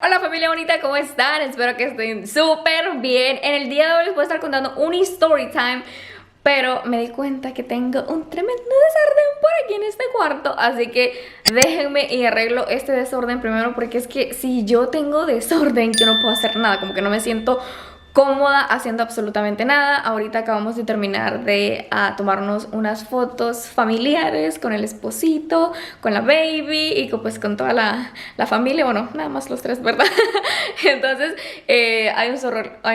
Hola familia bonita, ¿cómo están? Espero que estén súper bien. En el día de hoy les voy a estar contando un story time, pero me di cuenta que tengo un tremendo desorden por aquí en este cuarto, así que déjenme y arreglo este desorden primero, porque es que si yo tengo desorden yo no puedo hacer nada, como que no me siento cómoda haciendo absolutamente nada. Ahorita acabamos de terminar de tomarnos unas fotos familiares con el esposito, con la baby y pues con toda la familia, bueno, nada más los tres, ¿verdad? Entonces hay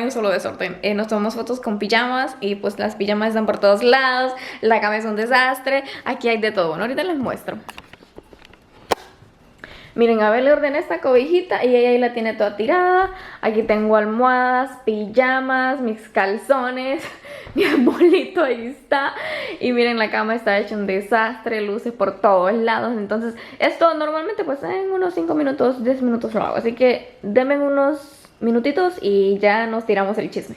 un solo desorden. Nos tomamos fotos con pijamas y pues las pijamas están por todos lados, la cama es un desastre, aquí hay de todo. Bueno, ahorita les muestro. Miren, a ver, le ordené esta cobijita y ella ahí la tiene toda tirada. Aquí tengo almohadas, pijamas, mis calzones, mi arbolito ahí está. Y miren, la cama está hecha un desastre, luces por todos lados. Entonces, esto normalmente pues en unos 5 minutos, 10 minutos lo hago. Así que denme unos minutitos y ya nos tiramos el chisme.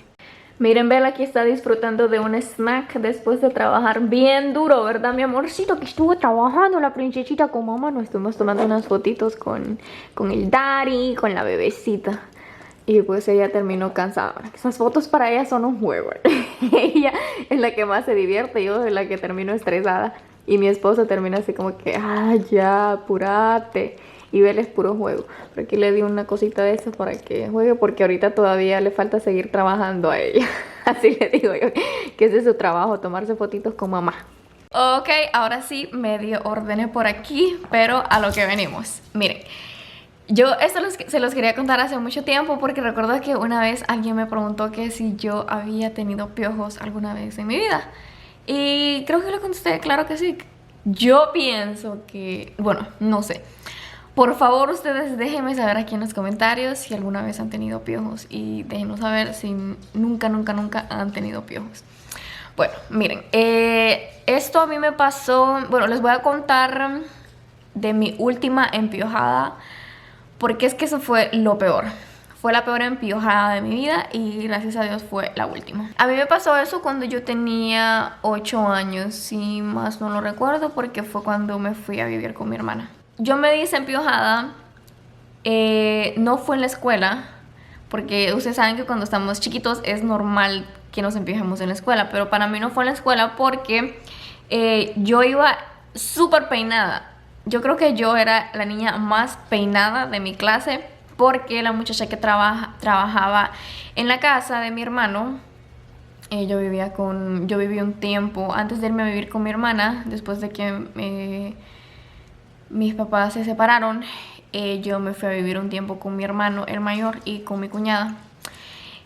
Miren, Bella aquí está disfrutando de un snack después de trabajar bien duro, ¿verdad, mi amorcito? Que estuvo trabajando la princesita con mamá. Nos estuvimos tomando unas fotitos con el daddy, con la bebecita. Y pues ella terminó cansada. Esas fotos para ella son un juego. Ella es la que más se divierte, yo soy la que termino estresada. Y mi esposo termina así como que, ya, apurate. Y Bella es puro juego. Pero aquí le di una cosita de eso para que juegue, porque ahorita todavía le falta seguir trabajando a ella. Así le digo yo, que ese es su trabajo, tomarse fotitos con mamá. Ok, ahora sí, medio ordené por aquí, pero a lo que venimos. Miren, yo esto se los quería contar hace mucho tiempo, porque recuerdo que una vez alguien me preguntó que si yo había tenido piojos alguna vez en mi vida. Y creo que le contesté, claro que sí. Yo pienso que, bueno, no sé. Por favor, ustedes déjenme saber aquí en los comentarios si alguna vez han tenido piojos y déjenos saber si nunca han tenido piojos. Bueno, miren, esto a mí me pasó, bueno, les voy a contar de mi última empiojada, porque es que eso fue lo peor. Fue la peor empiojada de mi vida y gracias a Dios fue la última. A mí me pasó eso cuando yo tenía 8 años, si más no lo recuerdo, porque fue cuando me fui a vivir con mi hermana. Yo me di esa empiojada, no fue en la escuela, porque ustedes saben que cuando estamos chiquitos es normal que nos empiojemos en la escuela, pero para mí no fue en la escuela porque yo iba súper peinada. Yo creo que yo era la niña más peinada de mi clase, porque la muchacha que trabajaba en la casa de mi hermano, yo viví un tiempo antes de irme a vivir con mi hermana, después de que mis papás se separaron. Yo me fui a vivir un tiempo con mi hermano, el mayor, y con mi cuñada.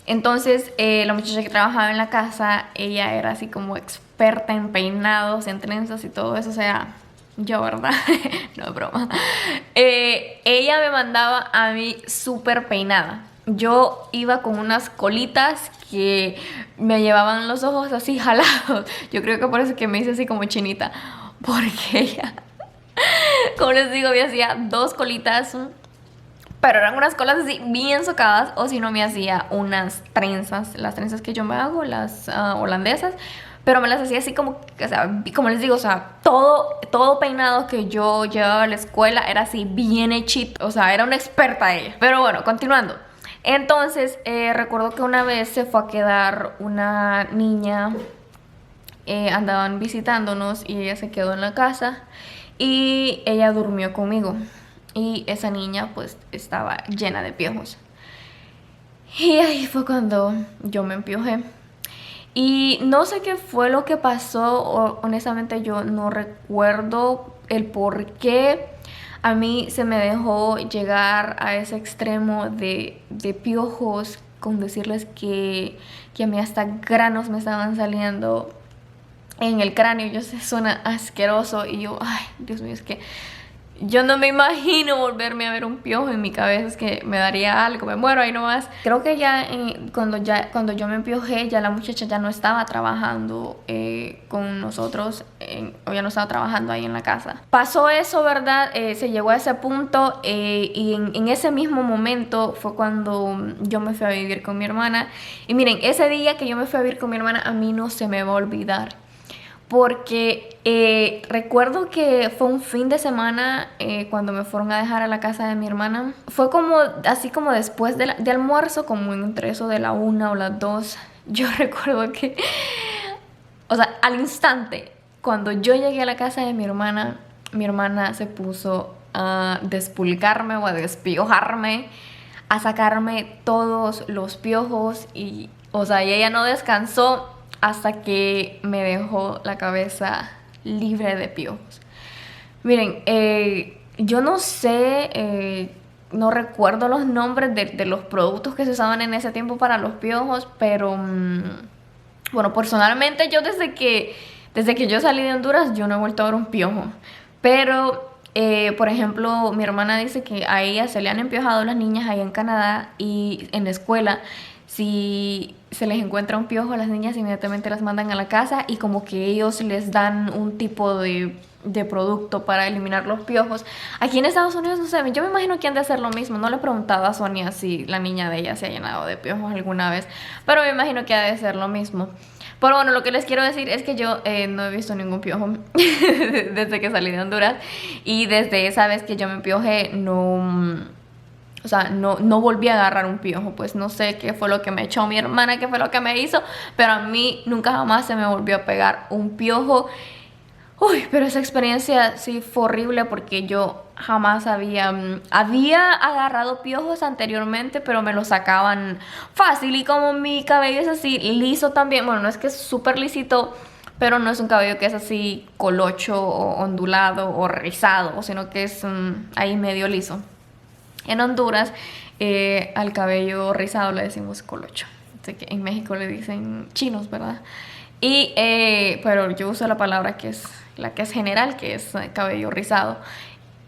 Entonces, la muchacha que trabajaba en la casa, ella era así como experta en peinados, en trenzas y todo eso, o sea, yo, ¿verdad? No es broma. Ella me mandaba a mí súper peinada. Yo iba con unas colitas que me llevaban los ojos así jalados. Yo creo que por eso que me hice así como chinita, porque ella... Como les digo, me hacía 2 colitas, pero eran unas colas así bien socadas, o si no me hacía unas trenzas, las trenzas que yo me hago, las holandesas, pero me las hacía así como, o sea, como les digo, o sea, todo peinado que yo llevaba a la escuela era así bien hechito, o sea, era una experta ella. Pero bueno, continuando. Entonces, recuerdo que una vez se fue a quedar una niña, andaban visitándonos y ella se quedó en la casa. Y ella durmió conmigo. Y esa niña pues estaba llena de piojos. Y ahí fue cuando yo me empiojé. Y no sé qué fue lo que pasó. Honestamente yo no recuerdo el por qué a mí se me dejó llegar a ese extremo de piojos. Con decirles que a mí hasta granos me estaban saliendo en el cráneo. Yo sé, suena asqueroso y yo, ay, Dios mío, es que yo no me imagino volverme a ver un piojo en mi cabeza, es que me daría algo, me muero ahí nomás. Creo que cuando yo me empiojé, ya la muchacha ya no estaba trabajando con nosotros, o ya no estaba trabajando ahí en la casa. Pasó eso, ¿verdad? Se llegó a ese punto y en ese mismo momento fue cuando yo me fui a vivir con mi hermana. Y miren, ese día que yo me fui a vivir con mi hermana, a mí no se me va a olvidar. porque recuerdo que fue un fin de semana cuando me fueron a dejar a la casa de mi hermana. Fue como, así como después de almuerzo, como entre eso de la 1 o las 2. Yo recuerdo que, o sea, al instante, cuando yo llegué a la casa de mi hermana se puso a despulgarme o a despiojarme, a sacarme todos los piojos y, o sea, y ella no descansó hasta que me dejó la cabeza libre de piojos. Miren, yo no sé, no recuerdo los nombres de los productos que se usaban en ese tiempo para los piojos, pero bueno, personalmente yo desde que yo salí de Honduras, yo no he vuelto a ver un piojo. Pero, por ejemplo, mi hermana dice que a ella se le han empiojado las niñas allá en Canadá y en la escuela. Si se les encuentra un piojo a las niñas, inmediatamente las mandan a la casa y como que ellos les dan un tipo de producto para eliminar los piojos. Aquí en Estados Unidos, no sé, yo me imagino que han de hacer lo mismo. No le he preguntado a Sonia si la niña de ella se ha llenado de piojos alguna vez, pero me imagino que ha de ser lo mismo. Pero bueno, lo que les quiero decir es que yo no he visto ningún piojo desde que salí de Honduras. Y desde esa vez que yo me empiojé, o sea, no volví a agarrar un piojo. Pues no sé qué fue lo que me echó mi hermana, qué fue lo que me hizo, pero a mí nunca jamás se me volvió a pegar un piojo. Uy, pero esa experiencia sí fue horrible porque yo jamás había agarrado piojos anteriormente, pero me los sacaban fácil. Y como mi cabello es así liso también, bueno, no es que es súper lisito, pero no es un cabello que es así colocho o ondulado o rizado, sino que es ahí medio liso. En Honduras al cabello rizado le decimos colocho. Así que en México le dicen chinos, ¿verdad? Y pero yo uso la palabra que es la que es general, que es cabello rizado.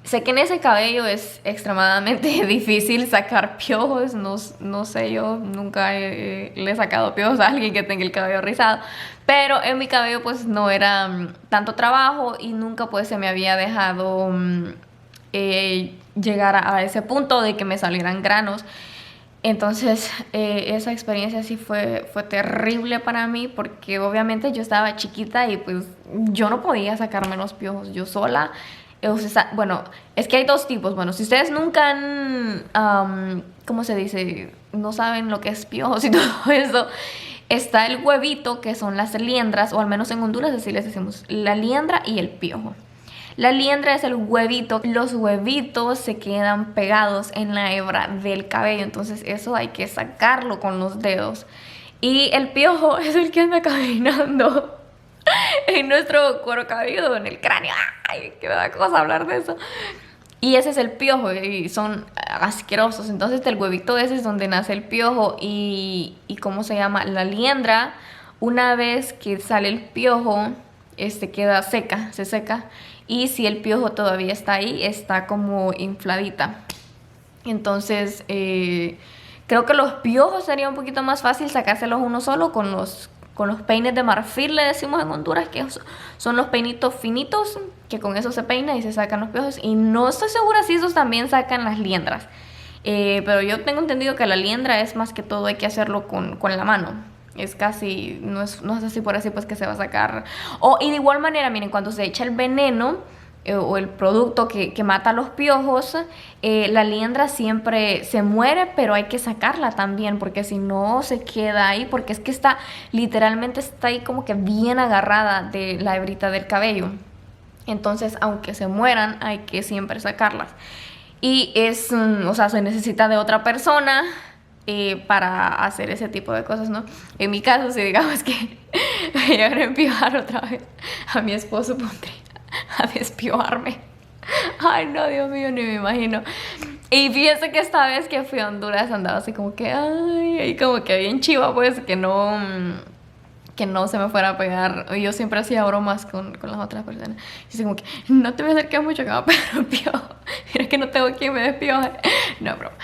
Sé que en ese cabello es extremadamente difícil sacar piojos. No sé, yo nunca le he sacado piojos a alguien que tenga el cabello rizado, pero en mi cabello pues no era tanto trabajo y nunca pues se me había dejado llegar a ese punto de que me salieran granos. Entonces esa experiencia sí fue terrible para mí porque obviamente yo estaba chiquita y pues yo no podía sacarme los piojos yo sola. O sea, bueno, es que hay dos tipos. Bueno, si ustedes nunca han, ¿cómo se dice? No saben lo que es piojos y todo eso. Está el huevito, que son las liendras, o al menos en Honduras así les decimos, la liendra y el piojo. La liendra es el huevito. Los huevitos se quedan pegados en la hebra del cabello. Entonces eso hay que sacarlo con los dedos. Y el piojo es el que anda caminando en nuestro cuero cabelludo, en el cráneo. Ay, qué me da cosa hablar de eso. Y ese es el piojo y son asquerosos. Entonces del huevito ese es donde nace el piojo. Y ¿cómo se llama? La liendra, una vez que sale el piojo, queda seca, se seca. Y si el piojo todavía está ahí, está como infladita. Entonces, creo que los piojos sería un poquito más fácil sacárselos uno solo con los peines de marfil, le decimos en Honduras, que son los peinitos finitos, que con eso se peina y se sacan los piojos. Y no estoy segura si esos también sacan las liendras. Pero yo tengo entendido que la liendra es más que todo hay que hacerlo con la mano. Es casi, no es así por así pues que se va a sacar. Y de igual manera, miren, cuando se echa el veneno o el producto que mata los piojos, la liendra siempre se muere, pero hay que sacarla también, porque si no se queda ahí, porque es que literalmente está ahí como que bien agarrada de la hebrita del cabello. Entonces, aunque se mueran, hay que siempre sacarlas. Y o sea, se necesita de otra persona para hacer ese tipo de cosas, ¿no? En mi caso, si digamos que me llegan a empiojar otra vez, a mi esposo pondría a despiojarme. Ay, no, Dios mío, ni me imagino. Y fíjense que esta vez que fui a Honduras andaba así como que, ay, como que bien chiva, pues, que no se me fuera a pegar. Yo siempre hacía bromas con las otras personas. Y así como que, no te me acerques mucho que me va a pegar un piojo. Mira que no tengo quien me despioje. No, broma.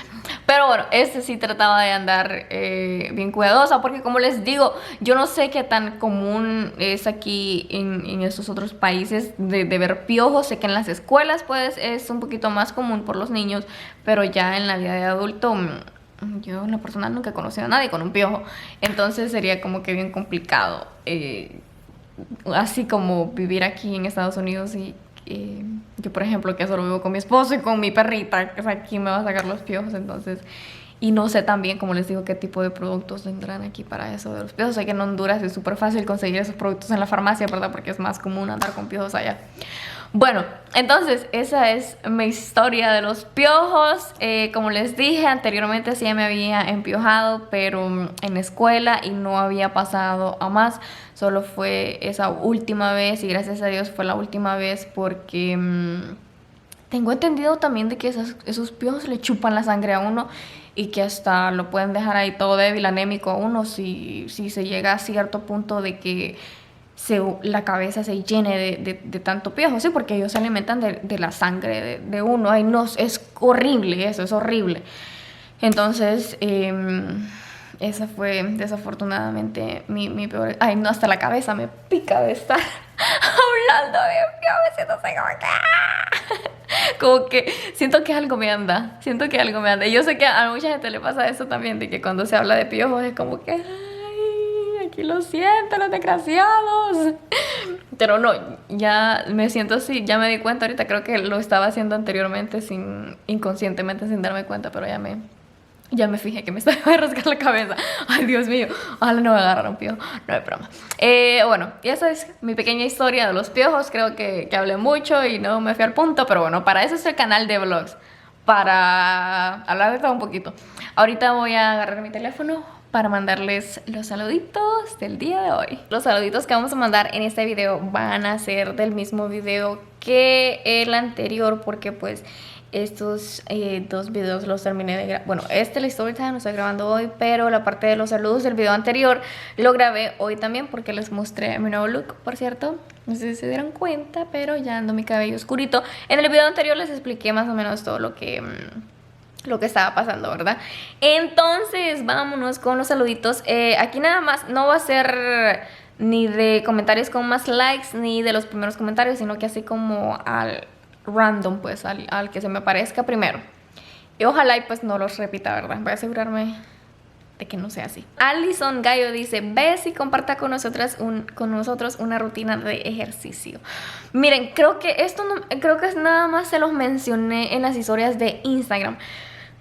Pero bueno, sí trataba de andar bien cuidadosa, porque como les digo, yo no sé qué tan común es aquí en estos otros países de ver piojos. Sé que en las escuelas pues es un poquito más común por los niños, pero ya en la vida de adulto, yo en lo personal nunca he conocido a nadie con un piojo. Entonces sería como que bien complicado así como vivir aquí en Estados Unidos y yo, por ejemplo, que solo vivo con mi esposo y con mi perrita, o sea, aquí me va a sacar los piojos, entonces... Y no sé también, como les digo, qué tipo de productos tendrán aquí para eso de los piojos. Sé que en Honduras es súper fácil conseguir esos productos en la farmacia, ¿verdad? Porque es más común andar con piojos allá. Bueno, entonces esa es mi historia de los piojos. Como les dije anteriormente, sí me había empiojado, pero en la escuela y no había pasado a más. Solo fue esa última vez y gracias a Dios fue la última vez porque... tengo entendido también de que esos piojos le chupan la sangre a uno y que hasta lo pueden dejar ahí todo débil, anémico a uno si se llega a cierto punto de que la cabeza se llene de tanto piojo, sí, porque ellos se alimentan de la sangre de uno. Ay, no, es horrible eso, es horrible. Entonces, esa fue desafortunadamente mi peor... Ay, no, hasta la cabeza me pica de estar hablando de piojos, me siento así como que... Como que siento que algo me anda, Y yo sé que a mucha gente le pasa eso también, de que cuando se habla de piojos es como que, ay, aquí lo siento, los desgraciados. Pero no, ya me siento así, ya me di cuenta ahorita, creo que lo estaba haciendo anteriormente inconscientemente, sin darme cuenta, pero ya me fijé que me estaba a rascar la cabeza. Ay, Dios mío, ojalá no me agarraron un piojo. No hay broma. Bueno, y esa es mi pequeña historia de los piojos. Creo que hablé mucho y no me fui al punto, pero bueno, para eso es el canal de vlogs, para hablar de todo un poquito. Ahorita voy a agarrar mi teléfono para mandarles los saluditos del día de hoy. Los saluditos que vamos a mandar en este video van a ser del mismo video que el anterior, porque pues estos dos videos los terminé de grabar. Bueno, la story time lo estoy grabando hoy, pero la parte de los saludos del video anterior lo grabé hoy también porque les mostré mi nuevo look, por cierto. No sé si se dieron cuenta, pero ya ando mi cabello oscurito. En el video anterior les expliqué más o menos todo lo que estaba pasando, ¿verdad? Entonces, vámonos con los saluditos. Aquí nada más no va a ser ni de comentarios con más likes, ni de los primeros comentarios, sino que así como al random, pues al que se me aparezca primero. Y ojalá y pues no los repita, ¿verdad? Voy a asegurarme de que no sea así. Alison Gallo dice: ves y comparta con nosotros una rutina de ejercicio. Miren, creo que nada más se los mencioné en las historias de Instagram.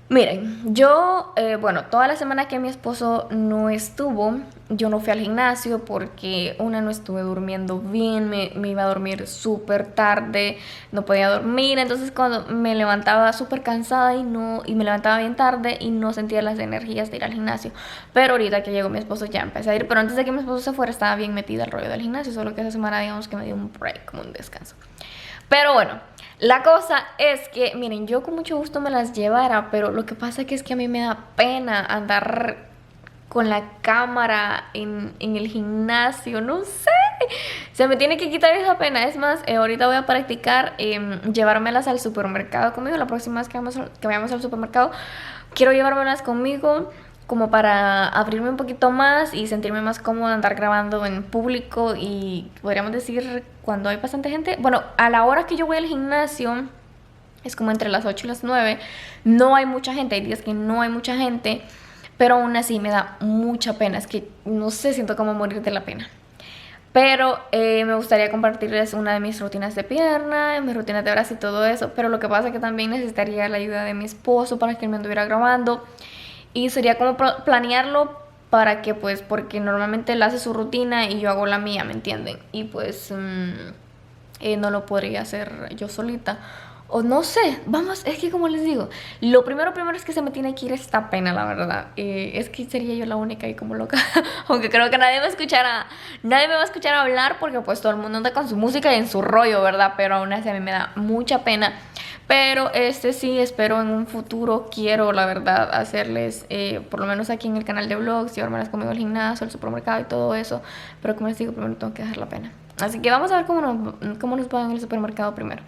Miren, yo, bueno, toda la semana que mi esposo no estuvo, yo no fui al gimnasio porque no estuve durmiendo bien, me iba a dormir súper tarde, no podía dormir, entonces cuando me levantaba súper cansada y me levantaba bien tarde y no sentía las energías de ir al gimnasio. Pero ahorita que llegó mi esposo ya empecé a ir, pero antes de que mi esposo se fuera estaba bien metida al rollo del gimnasio, solo que esa semana digamos que me dio un break, como un descanso. Pero bueno, la cosa es que, miren, yo con mucho gusto me las llevara, pero lo que pasa es que a mí me da pena andar con la cámara en el gimnasio, no sé, se me tiene que quitar esa pena. Es más, ahorita voy a practicar llevármelas al supermercado conmigo. La próxima vez que vayamos al supermercado, quiero llevármelas conmigo, como para abrirme un poquito más y sentirme más cómoda andar grabando en público y podríamos decir cuando hay bastante gente. Bueno, a la hora que yo voy al gimnasio es como entre las 8 y las 9, no hay mucha gente, hay días que no hay mucha gente, pero aún así me da mucha pena, es que no sé, siento como morir de la pena. Pero me gustaría compartirles una de mis rutinas de pierna, mis rutinas de brazos y todo eso, pero lo que pasa es que también necesitaría la ayuda de mi esposo para que él me anduviera grabando. Y sería como planearlo para que, pues, porque normalmente él hace su rutina y yo hago la mía, ¿me entienden? Y pues no lo podría hacer yo solita. O no sé, vamos, es que como les digo, lo primero es que se me tiene que ir esta pena, la verdad. Es que sería yo la única y como loca. Aunque creo que nadie me va a escuchar hablar porque pues todo el mundo anda con su música y en su rollo, ¿verdad? Pero aún así a mí me da mucha pena. Pero sí, espero en un futuro, quiero la verdad hacerles, por lo menos aquí en el canal de vlogs, llevármelas conmigo al gimnasio, al supermercado y todo eso. Pero como les digo, primero tengo que dejar la pena. Así que vamos a ver cómo nos va en el supermercado primero.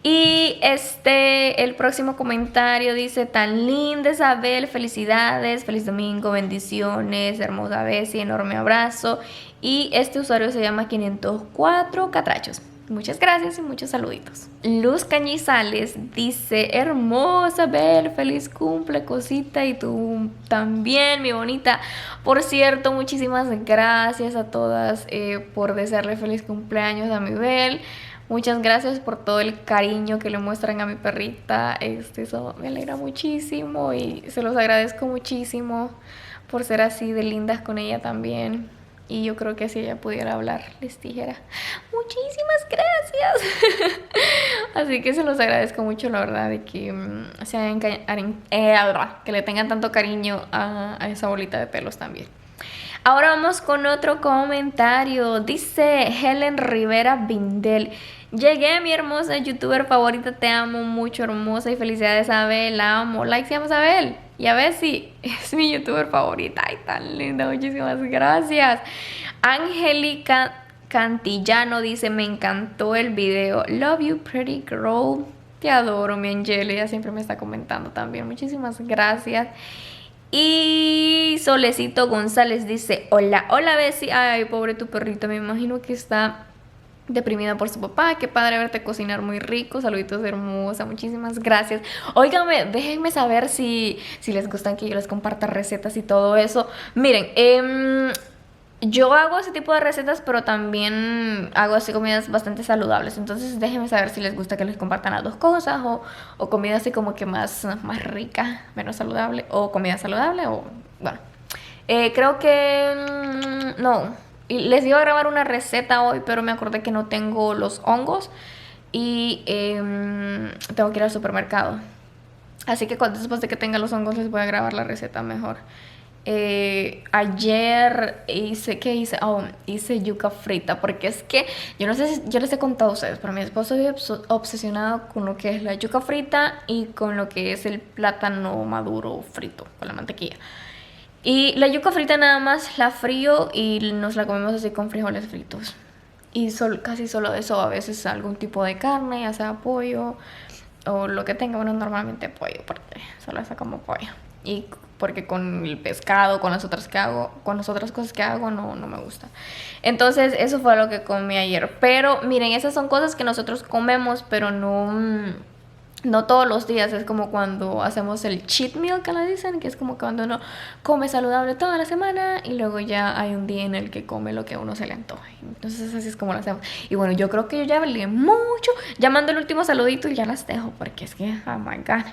Y el próximo comentario dice: tan linda Isabel, felicidades, feliz domingo, bendiciones, hermosa Bessie, enorme abrazo. Y este usuario se llama 504 Catrachos. Muchas gracias y muchos saluditos. Luz Cañizales dice: hermosa Bel, feliz cumple, cosita, y tú también, mi bonita. Por cierto, muchísimas gracias a todas por desearle feliz cumpleaños a mi Bel. Muchas gracias por todo el cariño que le muestran a mi perrita. Eso me alegra muchísimo y se los agradezco muchísimo por ser así de lindas con ella también. Y yo creo que si ella pudiera hablar, les dijera: muchísimas gracias. Así que se los agradezco mucho, la verdad, de que que le tengan tanto cariño a esa bolita de pelos también. Ahora vamos con otro comentario. Dice Helen Rivera Bindel: llegué, mi hermosa youtuber favorita, te amo mucho, hermosa, y felicidades, Abel, la amo. Like si amas a Abel. Y a ver si es mi youtuber favorita. Ay, tan linda, muchísimas gracias. Angélica Cantillano dice: me encantó el video. Love you, pretty girl. Te adoro, mi Angel. Ella siempre me está comentando también. Muchísimas gracias. Y Solecito González dice: hola, hola Bessie. Ay, pobre tu perrito, me imagino que está deprimida por su papá. Qué padre verte cocinar muy rico. Saluditos, hermosa, muchísimas gracias. Óigame, déjenme saber si les gustan que yo les comparta recetas y todo eso. Miren, yo hago ese tipo de recetas, pero también hago así comidas bastante saludables. Entonces déjenme saber si les gusta que les compartan las dos cosas, o comida así como que más rica, menos saludable, o comida saludable, o bueno. Creo que no. Y les iba a grabar una receta hoy, pero me acordé que no tengo los hongos y tengo que ir al supermercado. Así que después de que tenga los hongos les voy a grabar la receta mejor. Ayer hice yuca frita, porque es que yo no sé si yo les he contado a ustedes, pero mi esposo es obsesionado con lo que es la yuca frita y con lo que es el plátano maduro frito con la mantequilla. Y la yuca frita nada más la frío y nos la comemos así con frijoles fritos. Y casi solo eso, a veces algún tipo de carne, ya sea pollo o lo que tenga. Bueno, normalmente pollo, porque solo esa como pollo. Y porque con el pescado, con las otras cosas que hago, no me gusta. Entonces eso fue lo que comí ayer. Pero miren, esas son cosas que nosotros comemos, pero no todos los días. Es como cuando hacemos el cheat meal, que le dicen, que es como cuando uno come saludable toda la semana y luego ya hay un día en el que come lo que a uno se le antoje. Entonces así es como lo hacemos. Y bueno, yo creo que yo ya hablé mucho. Ya mando el último saludito y ya las dejo, porque es que, oh my god.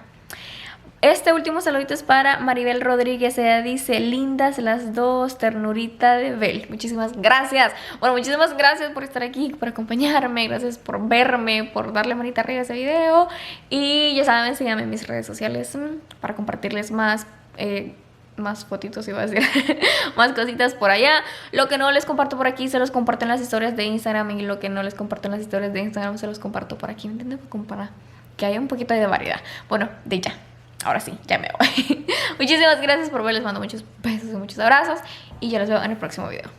Este último saludito es para Maribel Rodríguez. Ella dice: lindas las dos, ternurita de Bel. Muchísimas gracias. Bueno, muchísimas gracias por estar aquí, por acompañarme. Gracias por verme, por darle manita arriba a ese video. Y ya saben, síganme en mis redes sociales para compartirles más fotitos, iba a decir. Más cositas por allá. Lo que no les comparto por aquí se los comparto en las historias de Instagram, y lo que no les comparto en las historias de Instagram se los comparto por aquí. ¿Me entienden? Para que haya un poquito de variedad. Bueno, de ya. Ahora sí, ya me voy. Muchísimas gracias por ver. Les mando muchos besos y muchos abrazos. Y ya los veo en el próximo video.